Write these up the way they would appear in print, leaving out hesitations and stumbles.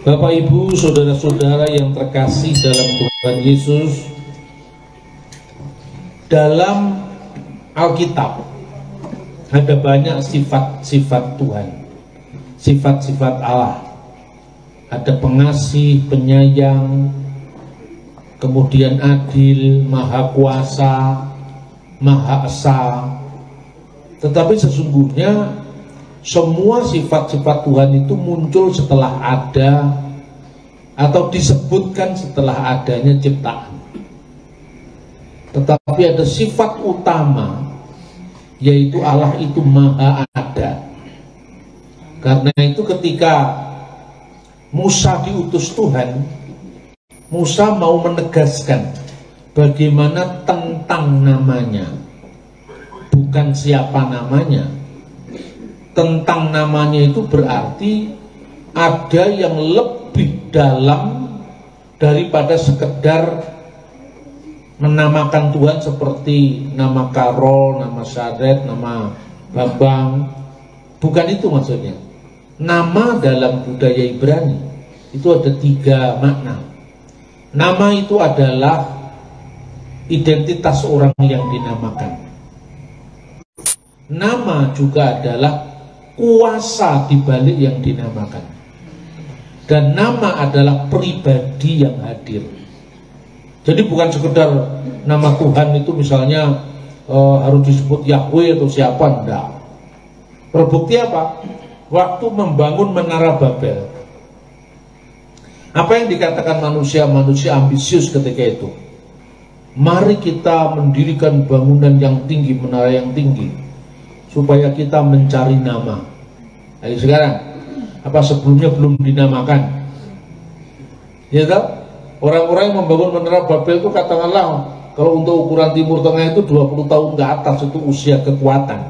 Bapak Ibu, saudara-saudara yang terkasih dalam Tuhan Yesus, dalam Alkitab ada banyak sifat-sifat Tuhan, sifat-sifat Allah. Ada pengasih, penyayang, kemudian adil, maha kuasa, maha esa. Tetapi sesungguhnya semua sifat-sifat Tuhan itu muncul setelah ada atau disebutkan setelah adanya ciptaan. Tetapi ada sifat utama, yaitu Allah itu maha ada. Karena itu ketika Musa diutus Tuhan, Musa mau menegaskan bagaimana tentang namanya, bukan siapa namanya. Tentang namanya itu berarti ada yang lebih dalam daripada sekedar menamakan Tuhan seperti nama Karol, nama Sadet, nama Bambang. Bukan itu maksudnya. Nama dalam budaya Ibrani itu ada 3 makna. Nama itu adalah identitas orang yang dinamakan. Nama juga adalah kuasa di balik yang dinamakan. Dan nama adalah pribadi yang hadir. Jadi bukan sekedar nama Tuhan itu misalnya harus disebut Yahweh atau siapa, enggak. Terbukti apa? Waktu membangun Menara Babel, apa yang dikatakan manusia ambisius ketika itu? Mari kita mendirikan bangunan yang tinggi, menara yang tinggi, supaya kita mencari nama. Ayo sekarang, apa sebelumnya belum dinamakan? Ya kan? Orang-orang yang membangun Menara Babel itu katakanlah kalau untuk ukuran Timur Tengah itu 20 tahun ke atas itu usia kekuatan.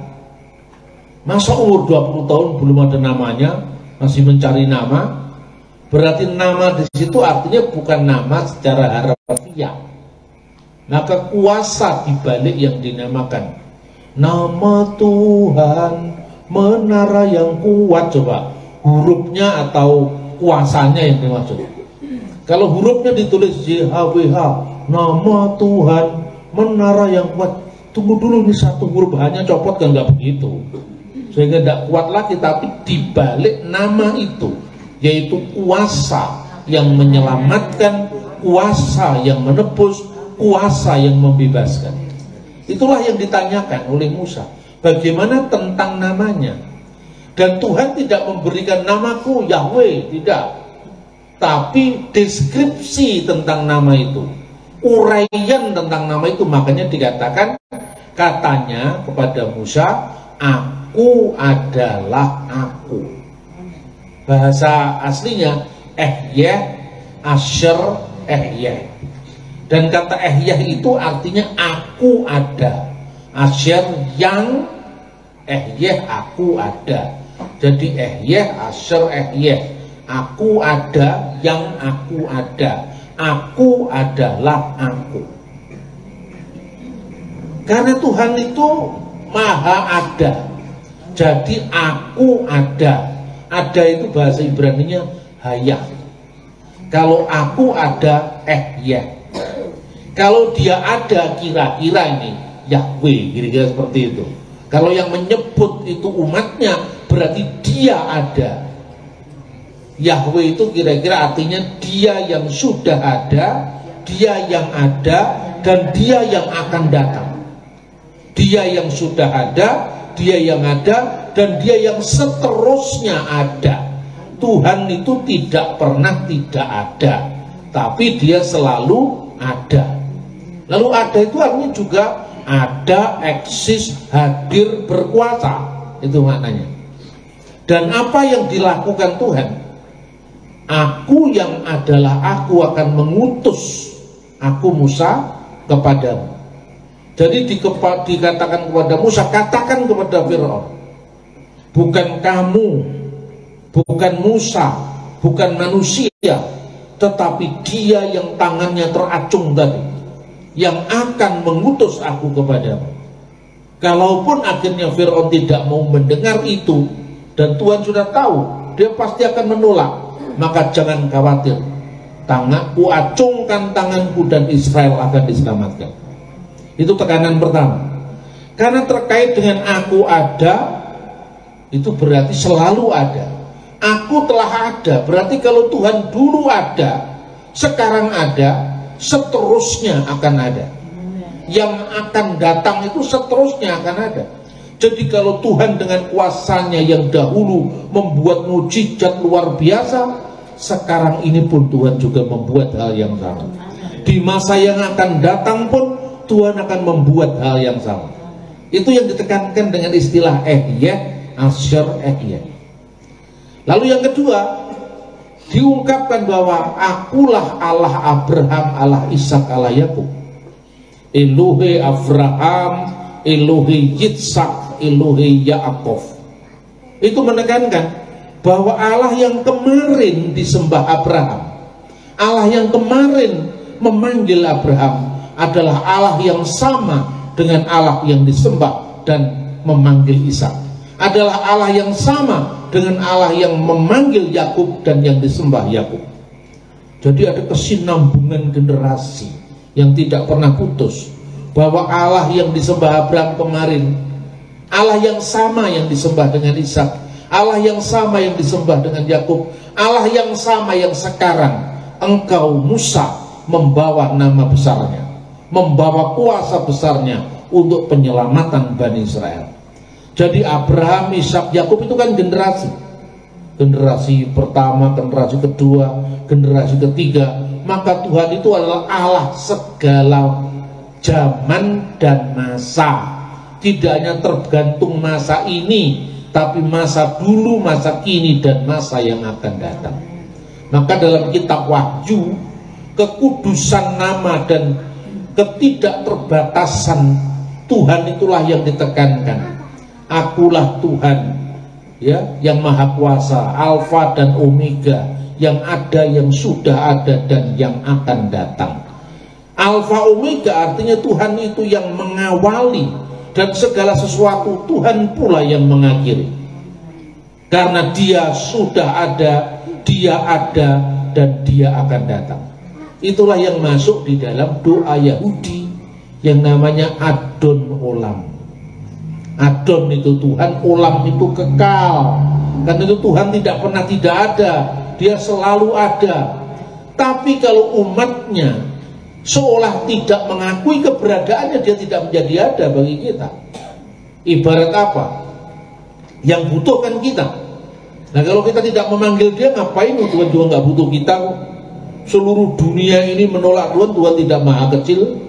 Masa umur 20 tahun belum ada namanya, masih mencari nama? Berarti nama di situ artinya bukan nama secara harfiah. Maka kuasa di balik yang dinamakan. Nama Tuhan, menara yang kuat. Coba hurufnya atau kuasanya yang dimaksud. Kalau hurufnya ditulis JHWH, nama Tuhan, menara yang kuat. Tunggu dulu, ini satu huruf hanya copot, kan nggak begitu. Sehingga tidak kuat lagi, tapi dibalik nama itu, yaitu kuasa yang menyelamatkan, kuasa yang menebus, kuasa yang membebaskan. Itulah yang ditanyakan oleh Musa, bagaimana tentang namanya. Dan Tuhan tidak memberikan namaku Yahweh, tidak, tapi deskripsi tentang nama itu, uraian tentang nama itu. Makanya dikatakan, katanya kepada Musa, aku adalah aku. Bahasa aslinya Ehyeh, Asher, Ehyeh. Dan kata Ehyeh itu artinya aku ada. Asher yang, Ehyeh aku ada. Jadi Ehyeh, Asher, Ehyeh. Aku ada yang aku ada. Aku adalah aku. Karena Tuhan itu maha ada. Jadi aku ada. Ada itu bahasa Ibraninya hayah. Kalau aku ada, Ehyeh. Kalau dia ada, kira-kira ini Yahweh, kira-kira seperti itu. Kalau yang menyebut itu umatnya, berarti dia ada. Yahweh itu kira-kira artinya dia yang sudah ada, dia yang ada, dan dia yang akan datang. Dia yang sudah ada, dia yang ada, dan dia yang seterusnya ada. Tuhan itu tidak pernah tidak ada, tapi dia selalu ada. Lalu ada itu artinya juga ada, eksis, hadir, berkuasa. Itu maknanya. Dan apa yang dilakukan Tuhan? Aku yang adalah aku akan mengutus aku Musa kepadamu. Jadi dikatakan kepada Musa, katakan kepada Fir'aun, bukan kamu, bukan Musa, bukan manusia, tetapi dia yang tangannya teracung tadi, yang akan mengutus aku kepadamu. Kalaupun akhirnya Fir'aun tidak mau mendengar itu, dan Tuhan sudah tahu, dia pasti akan menolak. maka jangan khawatir, tanganku acungkan tanganku dan Israel akan diselamatkan. Itu tekanan pertama. Karena terkait dengan aku ada, itu berarti selalu ada. Aku telah ada, berarti kalau Tuhan dulu ada, sekarang ada, seterusnya akan ada. Yang akan datang itu seterusnya akan ada. Jadi kalau Tuhan dengan kuasanya yang dahulu membuat mujizat luar biasa, sekarang ini pun Tuhan juga membuat hal yang sama. Di masa yang akan datang pun Tuhan akan membuat hal yang sama. Itu yang ditekankan dengan istilah Asher Ehyeh. Lalu yang kedua, diungkapkan bahwa akulah Allah Abraham, Allah Ishak, Allah Yakub. Elohe Abraham, Elohe Yitzhak, Elohe Yaakov. Itu menekankan bahwa Allah yang kemarin disembah Abraham, Allah yang kemarin memanggil Abraham, adalah Allah yang sama dengan Allah yang disembah dan memanggil Ishak. Adalah Allah yang sama dengan Allah yang memanggil Yakub dan yang disembah Yakub. Jadi ada kesinambungan generasi yang tidak pernah putus, bahwa Allah yang disembah Abraham kemarin, Allah yang sama yang disembah dengan Ishak, Allah yang sama yang disembah dengan Yakub, Allah yang sama yang sekarang engkau Musa membawa nama besarnya, membawa kuasa besarnya untuk penyelamatan Bani Israel. Jadi Abraham, Ishak, Yakub itu kan generasi. Generasi pertama, generasi kedua, generasi ketiga. Maka Tuhan itu adalah Allah segala zaman dan masa. Tidak hanya tergantung masa ini, tapi masa dulu, masa kini, dan masa yang akan datang. Maka dalam kitab Wahyu, kekudusan nama dan ketidakterbatasan Tuhan itulah yang ditekankan. Akulah Tuhan, ya, yang maha kuasa, Alfa dan Omega, yang ada, yang sudah ada, dan yang akan datang. Alfa Omega artinya Tuhan itu yang mengawali, dan segala sesuatu Tuhan pula yang mengakhiri. Karena Dia sudah ada, Dia ada, dan Dia akan datang. Itulah yang masuk di dalam doa Yahudi yang namanya Adon Olam. Adon itu Tuhan, Olam itu kekal. Dan itu Tuhan tidak pernah tidak ada, Dia selalu ada. Tapi kalau umatnya seolah tidak mengakui keberadaannya, dia tidak menjadi ada bagi kita. Ibarat apa? Yang butuh kan kita. Nah kalau kita tidak memanggil Dia, ngapain Tuhan juga nggak butuh kita? Seluruh dunia ini menolak Tuhan, Tuhan tidak maha kecil.